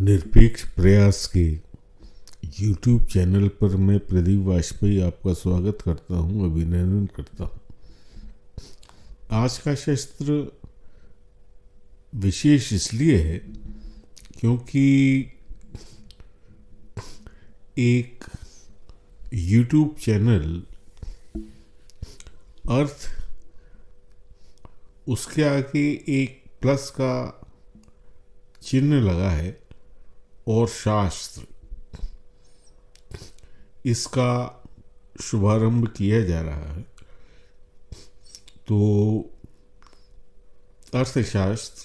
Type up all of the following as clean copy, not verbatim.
निरपेक्ष प्रयास के YouTube चैनल पर मैं प्रदीप वाजपेयी आपका स्वागत करता हूं, अभिनंदन करता हूं। आज का शस्त्र विशेष इसलिए है क्योंकि एक YouTube चैनल अर्थ, उसके आगे एक प्लस का चिन्ह लगा है और शास्त्र, इसका शुभारंभ किया जा रहा है। तो अर्थशास्त्र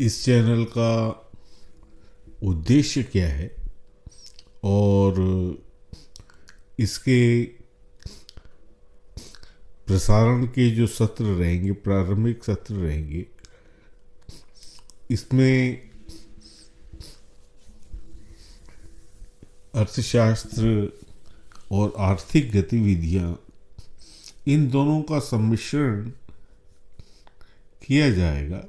इस चैनल का उद्देश्य क्या है और इसके प्रसारण के जो सत्र रहेंगे, प्रारंभिक सत्र रहेंगे, इसमें अर्थशास्त्र और आर्थिक गतिविधियां, इन दोनों का सम्मिश्रण किया जाएगा।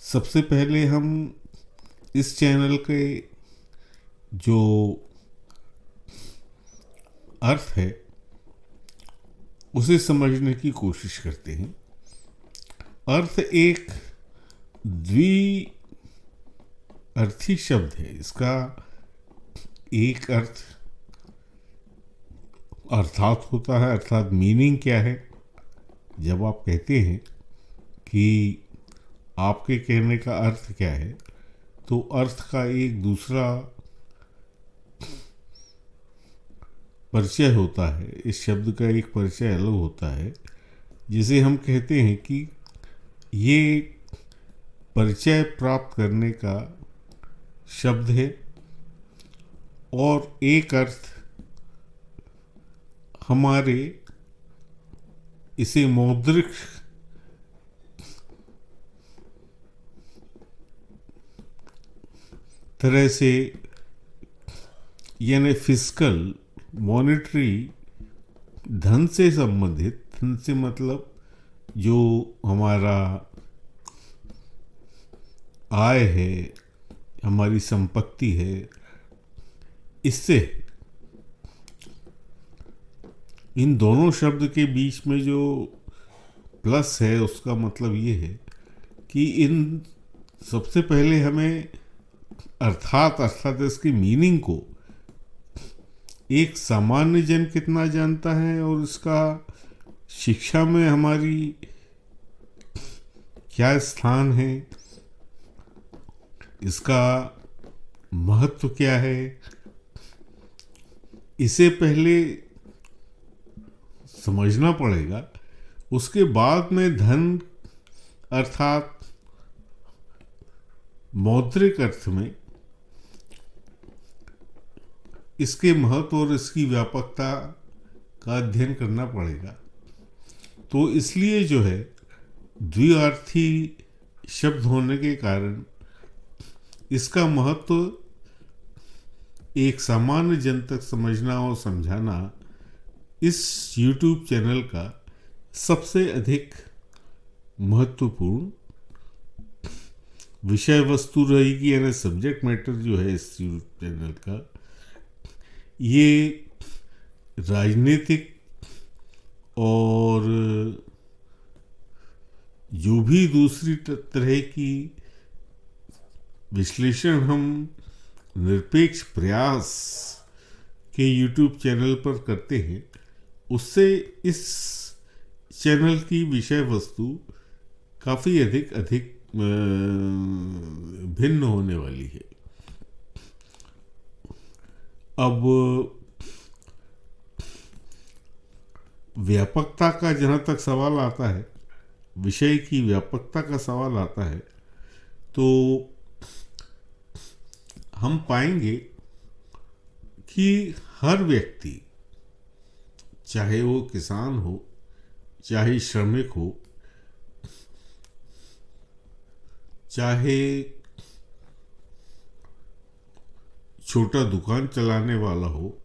सबसे पहले हम इस चैनल के जो अर्थ है उसे समझने की कोशिश करते हैं। अर्थ एक द्विअर्थी शब्द है। इसका एक अर्थ अर्थात होता है, अर्थात मीनिंग क्या है। जब आप कहते हैं कि आपके कहने का अर्थ क्या है, तो अर्थ का एक दूसरा परिचय होता है। इस शब्द का एक परिचय अलग होता है, जिसे हम कहते हैं कि ये परिचय प्राप्त करने का शब्द है। और एक अर्थ हमारे इसे मौद्रिक तरह से, यानी फिजिकल, मॉनेटरी, धन से संबंधित, धन से मतलब जो हमारा आय है, हमारी संपत्ति है, इससे इन दोनों शब्द के बीच में जो प्लस है, उसका मतलब ये है कि इन सबसे पहले हमें अर्थात इसकी मीनिंग को एक सामान्य जन कितना जानता है और इसका शिक्षा में हमारी क्या स्थान है, इसका महत्व क्या है, इसे पहले समझना पड़ेगा। उसके बाद में धन अर्थात मौद्रिक अर्थ में इसके महत्व और इसकी व्यापकता का अध्ययन करना पड़ेगा। तो इसलिए जो है, द्विअर्थी शब्द होने के कारण इसका महत्व एक सामान्य जन तक समझना और समझाना इस YouTube चैनल का सबसे अधिक महत्वपूर्ण विषय वस्तु रहेगी। यानी सब्जेक्ट मैटर जो है इस YouTube चैनल का, ये राजनीतिक और जो भी दूसरी तरह की विश्लेषण हम निरपेक्ष प्रयास के YouTube चैनल पर करते हैं, उससे इस चैनल की विषय वस्तु काफ़ी अधिक भिन्न होने वाली है। अब व्यापकता का जहाँ तक सवाल आता है, विषय की व्यापकता का सवाल आता है, तो हम पाएंगे कि हर व्यक्ति, चाहे वो किसान हो, चाहे श्रमिक हो, चाहे छोटा दुकान चलाने वाला हो,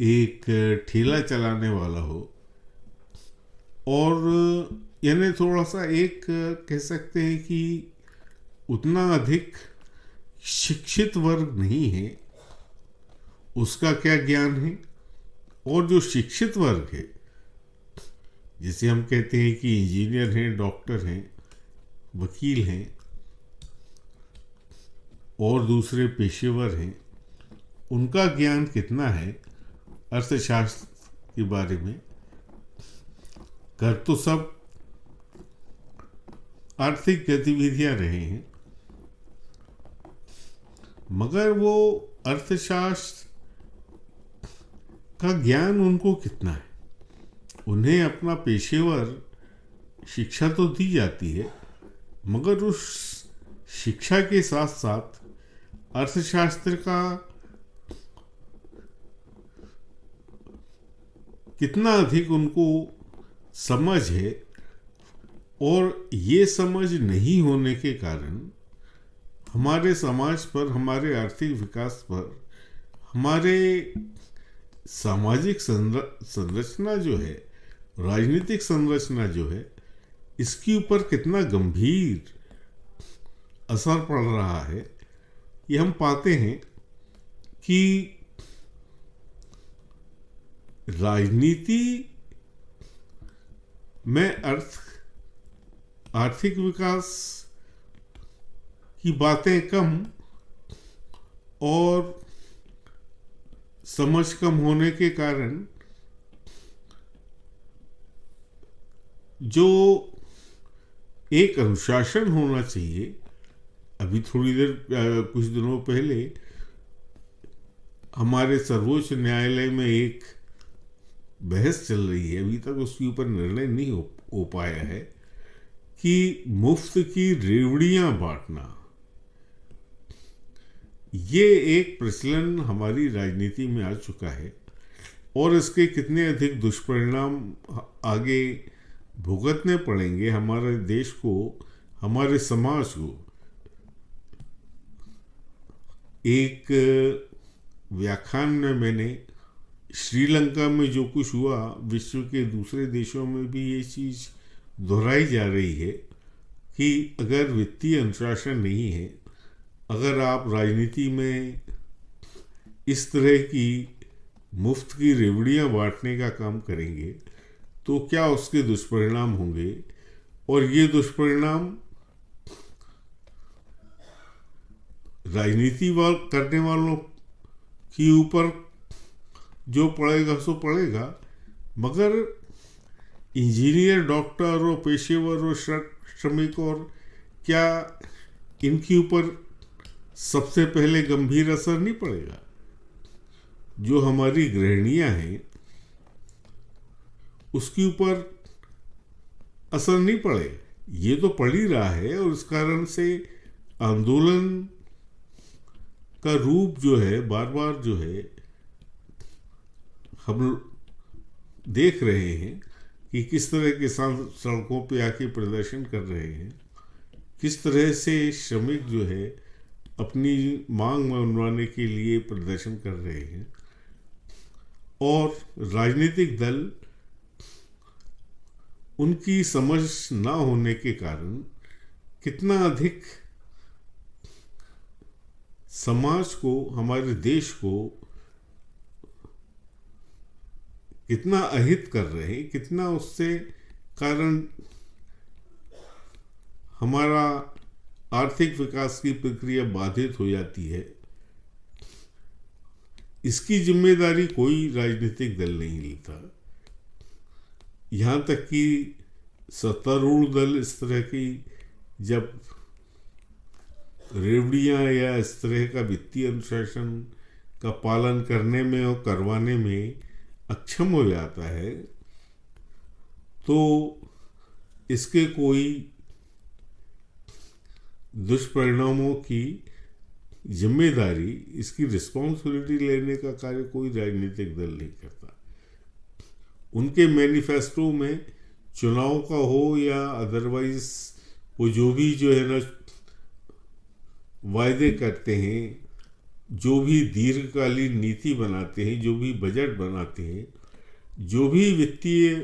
एक ठेला चलाने वाला हो, और यानी थोड़ा सा एक कह सकते हैं कि उतना अधिक शिक्षित वर्ग नहीं है, उसका क्या ज्ञान है। और जो शिक्षित वर्ग है, जैसे हम कहते हैं कि इंजीनियर हैं, डॉक्टर हैं, वकील हैं और दूसरे पेशेवर हैं, उनका ज्ञान कितना है अर्थशास्त्र के बारे में। कर तो सब आर्थिक गतिविधियां रहे हैं, मगर वो अर्थशास्त्र का ज्ञान उनको कितना है। उन्हें अपना पेशेवर शिक्षा तो दी जाती है, मगर उस शिक्षा के साथ साथ अर्थशास्त्र का कितना अधिक उनको समझ है। और ये समझ नहीं होने के कारण हमारे समाज पर, हमारे आर्थिक विकास पर, हमारे सामाजिक संरचना जो है, राजनीतिक संरचना जो है, इसके ऊपर कितना गंभीर असर पड़ रहा है। ये हम पाते हैं कि राजनीति में आर्थिक विकास की बातें कम और समझ कम होने के कारण जो एक अनुशासन होना चाहिए। अभी थोड़ी देर कुछ दिनों पहले हमारे सर्वोच्च न्यायालय में एक बहस चल रही है, अभी तक उसके ऊपर निर्णय नहीं हो पाया है, कि मुफ्त की रेवड़ियां बांटना, ये एक प्रचलन हमारी राजनीति में आ चुका है और इसके कितने अधिक दुष्परिणाम आगे भुगतने पड़ेंगे हमारे देश को, हमारे समाज को। एक व्याख्यान में मैंने श्रीलंका में जो कुछ हुआ, विश्व के दूसरे देशों में भी ये चीज़ दोहराई जा रही है कि अगर वित्तीय अनुशासन नहीं है, अगर आप राजनीति में इस तरह की मुफ्त की रेवड़ियां बांटने का काम करेंगे तो क्या उसके दुष्परिणाम होंगे। और ये दुष्परिणाम राजनीति करने वालों के ऊपर जो पड़ेगा सो पड़ेगा, मगर इंजीनियर, डॉक्टर और पेशेवर और श्रमिक और क्या इनके ऊपर सबसे पहले गंभीर असर नहीं पड़ेगा। जो हमारी गृहिणियां हैं उसके ऊपर असर नहीं पड़े, ये तो पड़ ही रहा है। और इस कारण से आंदोलन का रूप जो है, बार बार जो है हम देख रहे हैं कि किस तरह किसान सड़कों पे आके प्रदर्शन कर रहे हैं, किस तरह से श्रमिक जो है अपनी मांग मनवाने के लिए प्रदर्शन कर रहे हैं। और राजनीतिक दल उनकी समझ ना होने के कारण कितना अधिक समाज को, हमारे देश को कितना अहित कर रहे हैं, कितना उससे कारण हमारा आर्थिक विकास की प्रक्रिया बाधित हो जाती है। इसकी जिम्मेदारी कोई राजनीतिक दल नहीं लेता। यहाँ तक कि सत्तारूढ़ दल इस तरह की जब रेवड़ियां या इस तरह का वित्तीय अनुशासन का पालन करने में और करवाने में अक्षम हो जाता है, तो इसके कोई दुष्परिणामों की जिम्मेदारी, इसकी रिस्पॉन्सिबिलिटी लेने का कार्य कोई राजनीतिक दल नहीं करता। उनके मैनिफेस्टो में चुनाव का हो या अदरवाइज वो जो भी जो है ना वायदे करते हैं, जो भी दीर्घकालीन नीति बनाते हैं, जो भी बजट बनाते हैं, जो भी वित्तीय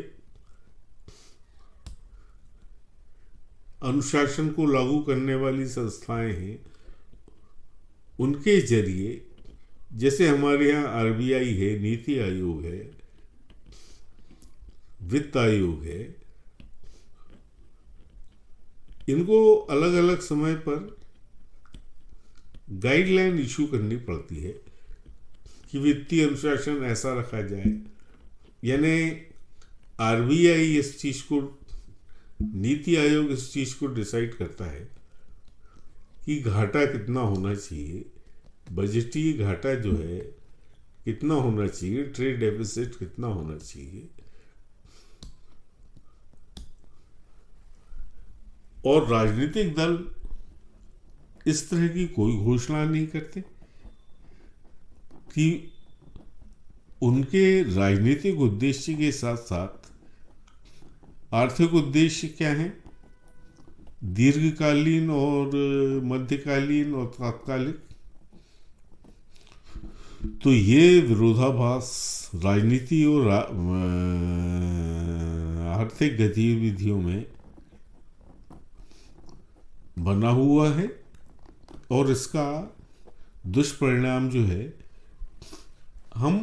अनुशासन को लागू करने वाली संस्थाएं हैं, उनके जरिए, जैसे हमारे यहाँ आरबीआई है, नीति आयोग है, वित्त आयोग है, इनको अलग अलग समय पर गाइडलाइन इशू करनी पड़ती है कि वित्तीय अनुशासन ऐसा रखा जाए। यानी आरबीआई इस चीज को, नीति आयोग इस चीज को डिसाइड करता है कि घाटा कितना होना चाहिए, बजटीय घाटा जो है कितना होना चाहिए, ट्रेड डेफिसिट कितना होना चाहिए, और राजनीतिक दल इस तरह की कोई घोषणा नहीं करते कि उनके राजनीतिक उद्देश्य के साथ साथ आर्थिक उद्देश्य क्या है, दीर्घकालीन और मध्यकालीन और तात्कालिक। तो ये विरोधाभास राजनीति और आर्थिक गतिविधियों में बना हुआ है, और इसका दुष्परिणाम जो है हम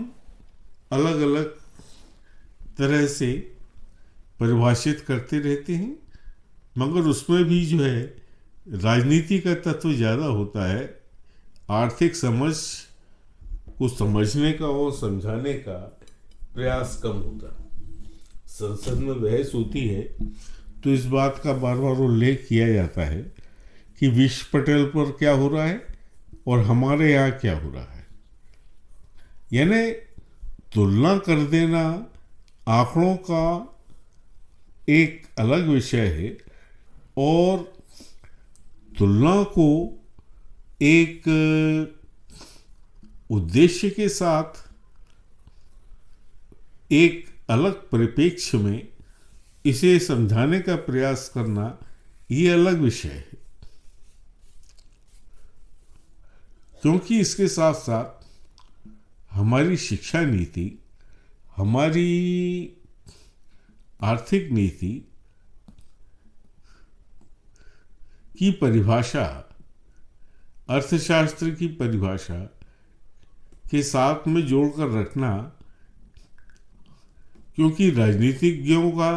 अलग अलग तरह से परिभाषित करते रहते हैं, मगर उसमें भी जो है राजनीति का तत्व ज़्यादा होता है। आर्थिक समझ को समझने का और समझाने का प्रयास कम होता है। संसद में बहस होती है तो इस बात का बार बार उल्लेख किया जाता है कि विश्व पटल पर क्या हो रहा है और हमारे यहाँ क्या हो रहा है। यानी तुलना कर देना आंकड़ों का एक अलग विषय है, और तुलना को एक उद्देश्य के साथ एक अलग परिप्रेक्ष्य में इसे समझाने का प्रयास करना, ये अलग विषय है। क्योंकि इसके साथ साथ हमारी शिक्षा नीति, हमारी आर्थिक नीति की परिभाषा, अर्थशास्त्र की परिभाषा के साथ में जोड़कर रखना, क्योंकि राजनीतिज्ञों का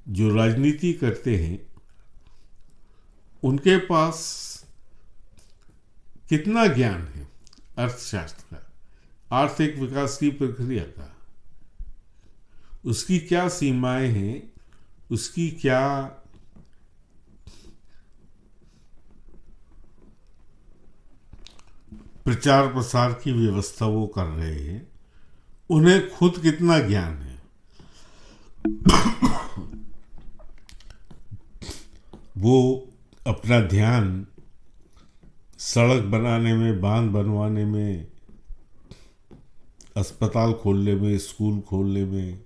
जो राजनीति करते हैं उनके पास कितना ज्ञान है अर्थशास्त्र का, आर्थिक विकास की प्रक्रिया का, उसकी क्या सीमाएं हैं, उसकी क्या प्रचार प्रसार की व्यवस्था वो कर रहे हैं, उन्हें खुद कितना ज्ञान है। वो अपना ध्यान सड़क बनाने में, बांध बनवाने में, अस्पताल खोलने में, स्कूल खोलने में,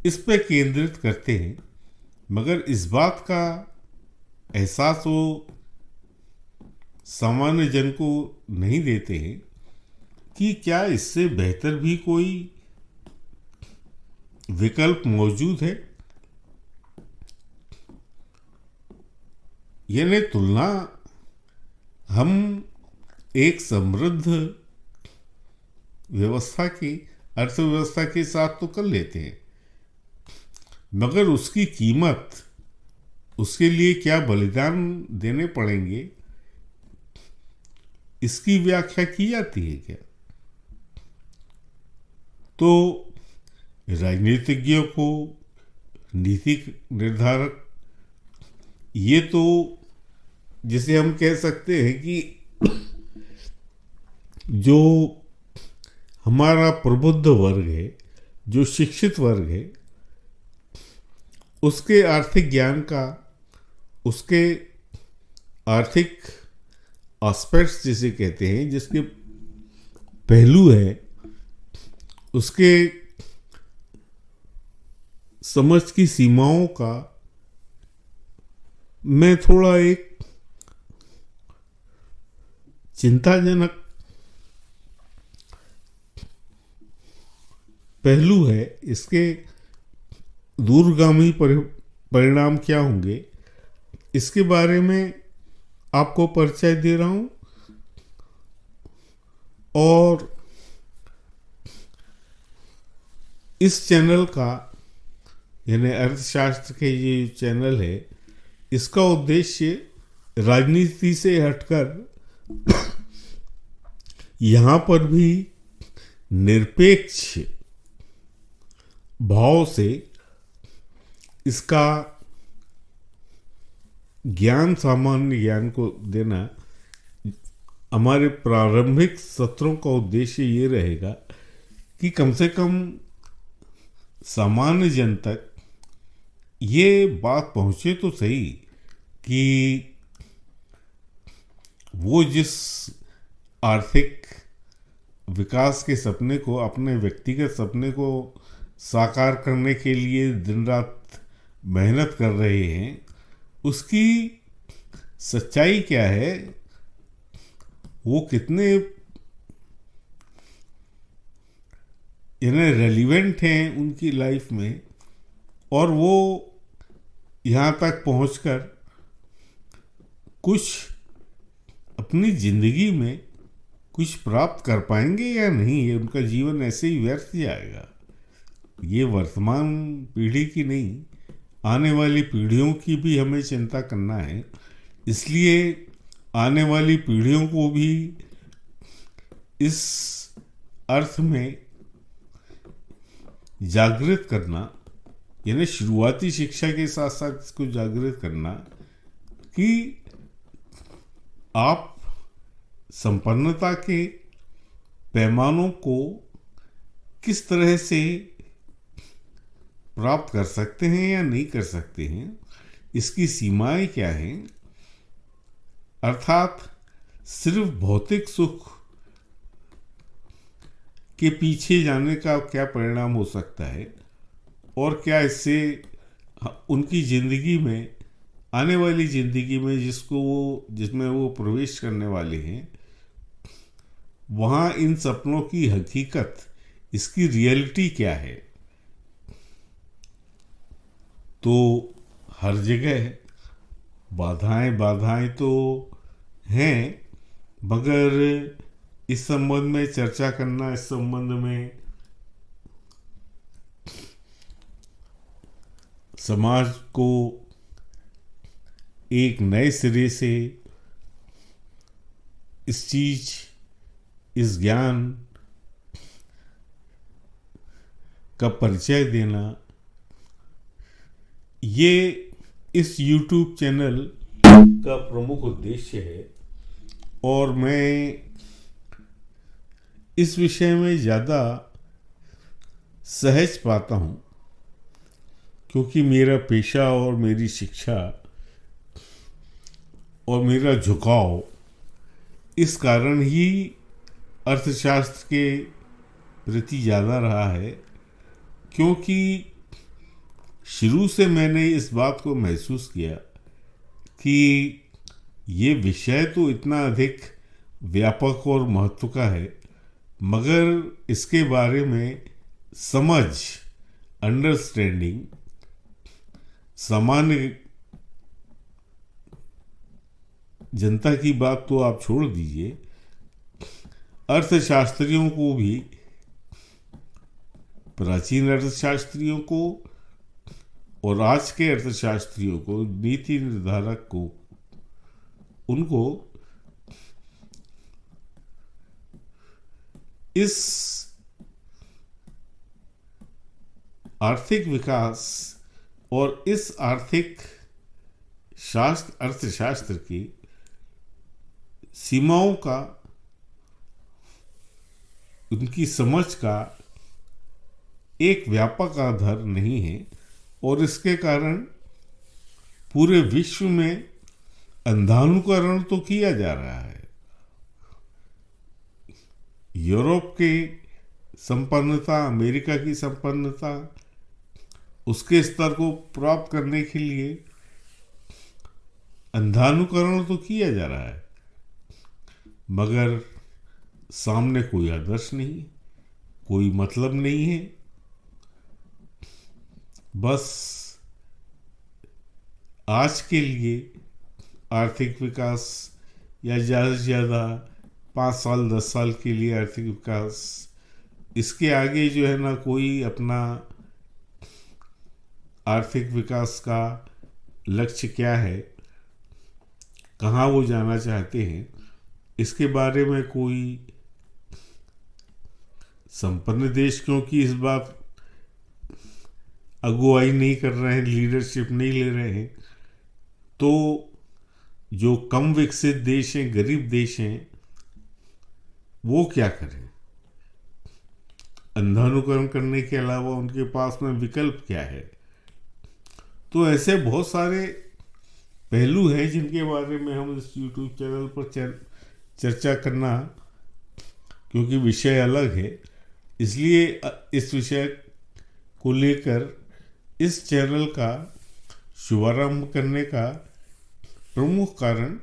इस पे केंद्रित करते हैं, मगर इस बात का एहसास वो सामान्य जन को नहीं देते हैं कि क्या इससे बेहतर भी कोई विकल्प मौजूद है। यानी तुलना हम एक समृद्ध व्यवस्था की, अर्थव्यवस्था के साथ तो कर लेते हैं, मगर उसकी कीमत, उसके लिए क्या बलिदान देने पड़ेंगे, इसकी व्याख्या की जाती है क्या? तो राजनीतिज्ञों को, नीति निर्धारक, ये तो जिसे हम कह सकते हैं कि जो हमारा प्रबुद्ध वर्ग है, जो शिक्षित वर्ग है, उसके आर्थिक ज्ञान का, उसके आर्थिक एस्पेक्ट्स जिसे कहते हैं, जिसके पहलू है, उसके समझ की सीमाओं का मैं थोड़ा एक चिंताजनक पहलू है इसके दूरगामी परिणाम क्या होंगे, इसके बारे में आपको परिचय दे रहा हूं। और इस चैनल का, यानी अर्थशास्त्र के ये चैनल है, इसका उद्देश्य राजनीति से हटकर यहाँ पर भी निरपेक्ष भाव से इसका ज्ञान, सामान्य ज्ञान को देना। हमारे प्रारंभिक सत्रों का उद्देश्य ये रहेगा कि कम से कम सामान्य जन तक ये बात पहुंचे तो सही कि वो जिस आर्थिक विकास के सपने को, अपने व्यक्तिगत सपने को साकार करने के लिए दिन रात मेहनत कर रहे हैं, उसकी सच्चाई क्या है, वो कितने रेलिवेंट हैं उनकी लाइफ में, और वो यहाँ तक पहुँचकर कुछ अपनी जिंदगी में कुछ प्राप्त कर पाएंगे या नहीं। ये उनका जीवन ऐसे ही व्यर्थ जाएगा। ये वर्तमान पीढ़ी की नहीं, आने वाली पीढ़ियों की भी हमें चिंता करना है। इसलिए आने वाली पीढ़ियों को भी इस अर्थ में जागृत करना, यानी शुरुआती शिक्षा के साथ साथ इसको जागृत करना कि आप संपन्नता के पैमानों को किस तरह से प्राप्त कर सकते हैं या नहीं कर सकते हैं, इसकी सीमाएं क्या हैं। अर्थात सिर्फ भौतिक सुख के पीछे जाने का क्या परिणाम हो सकता है, और क्या इससे उनकी जिंदगी में, आने वाली जिंदगी में जिसमें वो प्रवेश करने वाले हैं, वहाँ इन सपनों की हकीकत, इसकी रियलिटी क्या है। तो हर जगह बाधाएं तो हैं, मगर इस संबंध में चर्चा करना, इस संबंध में समाज को एक नए सिरे से इस ज्ञान का परिचय देना, ये इस YouTube चैनल का प्रमुख उद्देश्य है। और मैं इस विषय में ज़्यादा सहज पाता हूँ क्योंकि मेरा पेशा और मेरी शिक्षा और मेरा झुकाव इस कारण ही अर्थशास्त्र के प्रति ज़्यादा रहा है, क्योंकि शुरू से मैंने इस बात को महसूस किया कि ये विषय तो इतना अधिक व्यापक और महत्व का है, मगर इसके बारे में समझ, अंडरस्टैंडिंग, सामान्य जनता की बात तो आप छोड़ दीजिए, अर्थशास्त्रियों को भी, प्राचीन अर्थशास्त्रियों को और आज के अर्थशास्त्रियों को, नीति निर्धारक को, उनको इस आर्थिक विकास और इस आर्थिक अर्थशास्त्र की सीमाओं का, उनकी समझ का एक व्यापक आधार नहीं है, और इसके कारण पूरे विश्व में अंधानुकरण तो किया जा रहा है। यूरोप की संपन्नता, अमेरिका की संपन्नता, उसके स्तर को प्राप्त करने के लिए अंधानुकरण तो किया जा रहा है, मगर सामने कोई आदर्श नहीं, कोई मतलब नहीं है। बस आज के लिए आर्थिक विकास या ज़्यादा से ज़्यादा 5 साल 10 साल के लिए आर्थिक विकास, इसके आगे जो है ना कोई अपना आर्थिक विकास का लक्ष्य क्या है, कहाँ वो जाना चाहते हैं, इसके बारे में कोई संपन्न देश क्योंकि इस बार अगुवाई नहीं कर रहे हैं, लीडरशिप नहीं ले रहे हैं, तो जो कम विकसित देश हैं, गरीब देश हैं, वो क्या करें? अंधानुकरण करने के अलावा उनके पास में विकल्प क्या है? तो ऐसे बहुत सारे पहलू हैं जिनके बारे में हम इस YouTube चैनल पर चर्चा करना, क्योंकि विषय अलग है, इसलिए इस विषय को लेकर इस चैनल का शुभारंभ करने का प्रमुख कारण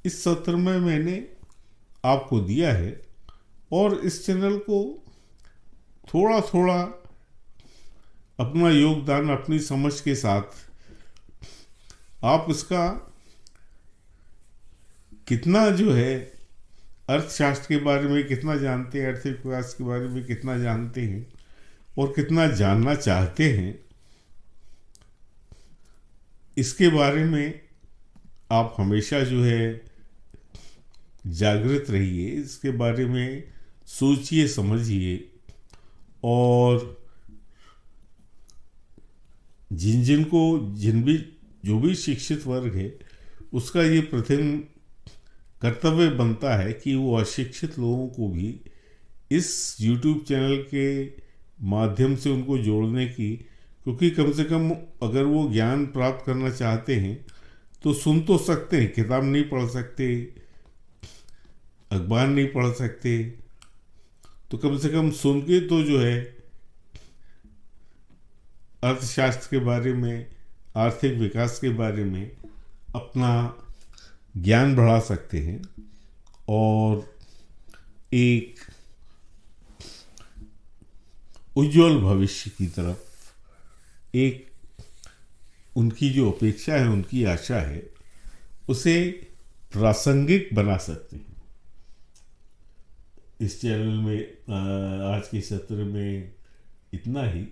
इस सत्र में मैंने आपको दिया है। और इस चैनल को थोड़ा थोड़ा अपना योगदान अपनी समझ के साथ आप इसका कितना जो है अर्थशास्त्र के बारे में कितना जानते हैं, आर्थिक विकास के बारे में कितना जानते हैं और कितना जानना चाहते हैं, इसके बारे में आप हमेशा जो है जागृत रहिए, इसके बारे में सोचिए समझिए। और जो भी शिक्षित वर्ग है उसका ये प्रथम कर्तव्य बनता है कि वो अशिक्षित लोगों को भी इस YouTube चैनल के माध्यम से उनको जोड़ने की, क्योंकि कम से कम अगर वो ज्ञान प्राप्त करना चाहते हैं तो सुन तो सकते हैं, किताब नहीं पढ़ सकते, अखबार नहीं पढ़ सकते, तो कम से कम सुन के तो जो है अर्थशास्त्र के बारे में, आर्थिक विकास के बारे में अपना ज्ञान बढ़ा सकते हैं और एक उज्जवल भविष्य की तरफ एक उनकी जो अपेक्षा है, उनकी आशा है, उसे प्रासंगिक बना सकते हैं। इस चैनल में आज के सत्र में इतना ही।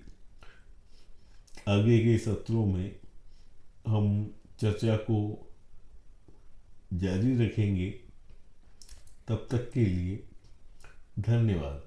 आगे के सत्रों में हम चर्चा को जारी रखेंगे। तब तक के लिए धन्यवाद।